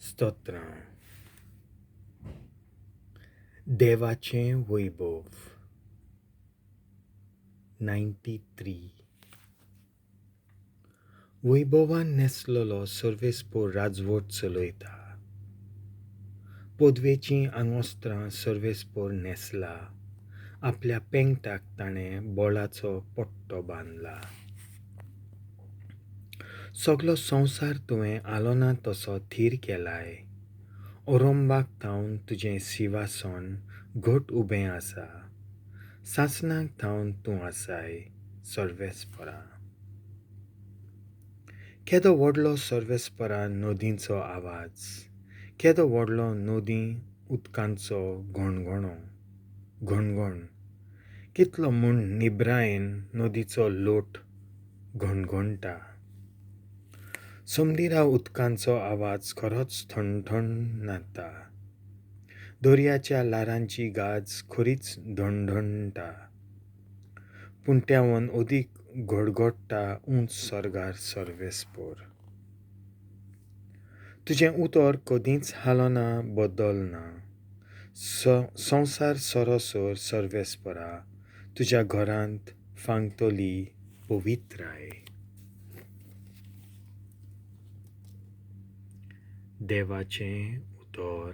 स्तोत्रां. देवाचें वैभव 93. वैभवान nheslolo Sorvespor razvôtt choloita. podvechim angvostram Sorvespor nhesla. Aplea penkttak ताणें bollacho pott'tto bandla. सगलो संवसार तुवें halona-toso थीर केलाय. ओरोंबाक थावन तुजें सिंहासन घट उबें आसा. सासणाक थावन तूं आसाय सर्वेस्परा. केदो व्हडलो सर्वेस्परा नदींचो आवाज. केदो व्हडलो नदी उदकांचो घणघण. कितलो म्हूण निब्रायेन नदीचो लोट घणघणटा. समदिरा-udkancho आवाज खरोच थंड नाता. दर्याच्या लारांची गाज खरीच धणधणटा. पूण त्यावन अदीक गडगडटा उंच सर्गार सर्वेस्पोर. तुजें उतर कदींच हालोना बदलना. संवसार सरसर सर्वेस्परा. तुज्या घरांत फांगतली पवित्राय. देवाचें उतर